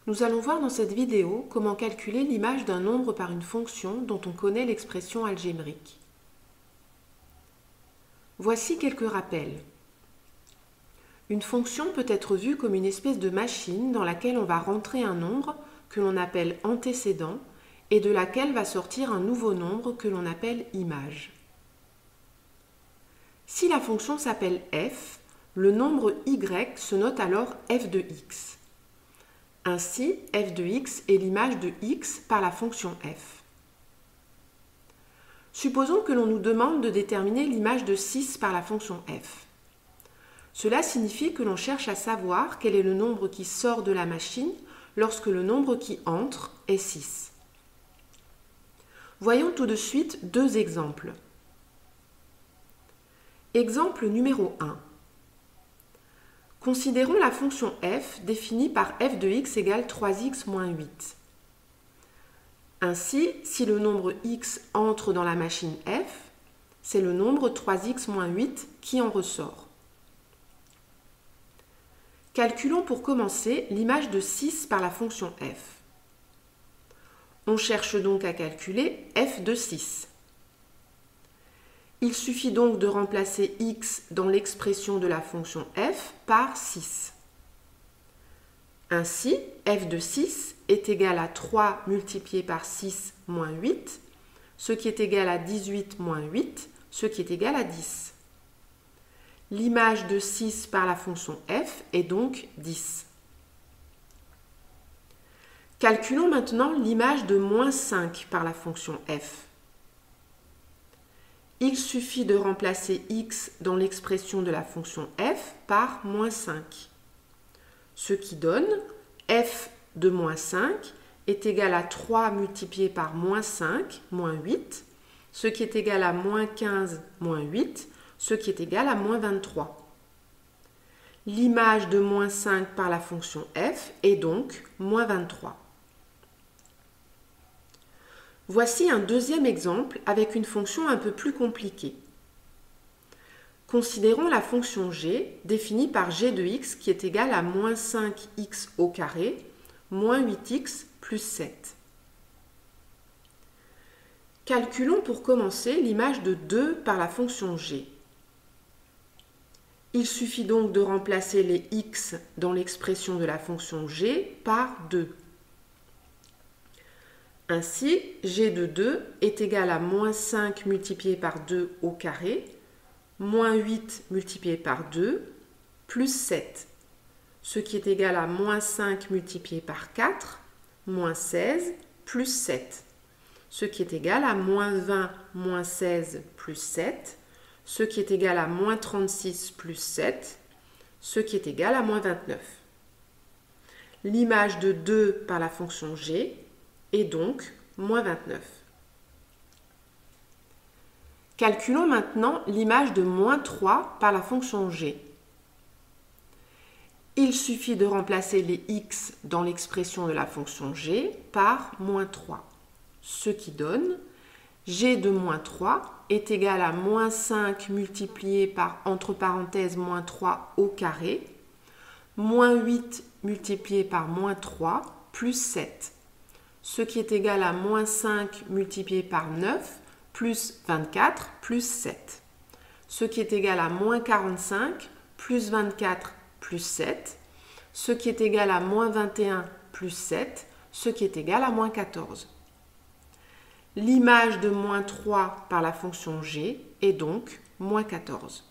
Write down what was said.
Nous allons voir dans cette vidéo comment calculer l'image d'un nombre par une fonction dont on connaît l'expression algébrique. Voici quelques rappels. Une fonction peut être vue comme une espèce de machine dans laquelle on va rentrer un nombre que l'on appelle antécédent et de laquelle va sortir un nouveau nombre que l'on appelle image. Si la fonction s'appelle f, le nombre y se note alors f de x. Ainsi, f de x est l'image de x par la fonction f. Supposons que l'on nous demande de déterminer l'image de 6 par la fonction f. Cela signifie que l'on cherche à savoir quel est le nombre qui sort de la machine lorsque le nombre qui entre est 6. Voyons tout de suite deux exemples. Exemple numéro 1. Considérons la fonction f définie par f de x égale 3x moins 8. Ainsi, si le nombre x entre dans la machine f, c'est le nombre 3x moins 8 qui en ressort. Calculons pour commencer l'image de 6 par la fonction f. On cherche donc à calculer f de 6. Il suffit donc de remplacer x dans l'expression de la fonction f par 6. Ainsi, f de 6 est égal à 3 multiplié par 6 moins 8, ce qui est égal à 18 moins 8, ce qui est égal à 10. L'image de 6 par la fonction f est donc 10. Calculons maintenant l'image de moins 5 par la fonction f. Il suffit de remplacer x dans l'expression de la fonction f par moins 5. Ce qui donne f de moins 5 est égal à 3 multiplié par moins 5, moins 8, ce qui est égal à moins 15, moins 8, ce qui est égal à moins 23. L'image de moins 5 par la fonction f est donc moins 23. Voici un deuxième exemple avec une fonction un peu plus compliquée. Considérons la fonction g définie par g de x qui est égale à moins 5x au carré, moins 8x plus 7. Calculons pour commencer l'image de 2 par la fonction g. Il suffit donc de remplacer les x dans l'expression de la fonction g par 2. Ainsi, g de 2 est égal à moins 5 multiplié par 2 au carré, moins 8 multiplié par 2, plus 7, ce qui est égal à moins 5 multiplié par 4, moins 16, plus 7, ce qui est égal à moins 20 moins 16 plus 7, ce qui est égal à moins 36 plus 7, ce qui est égal à moins 29. L'image de 2 par la fonction g est donc moins 29. Calculons maintenant l'image de moins 3 par la fonction g. Il suffit de remplacer les x dans l'expression de la fonction g par moins 3, ce qui donne g de moins 3 est égal à moins 5 multiplié par, entre parenthèses, moins 3 au carré, moins 8 multiplié par moins 3 plus 7, ce qui est égal à moins 5 multiplié par 9 plus 24 plus 7, ce qui est égal à moins 45 plus 24 plus 7, ce qui est égal à moins 21 plus 7, ce qui est égal à moins 14. L'image de moins 3 par la fonction g est donc moins 14.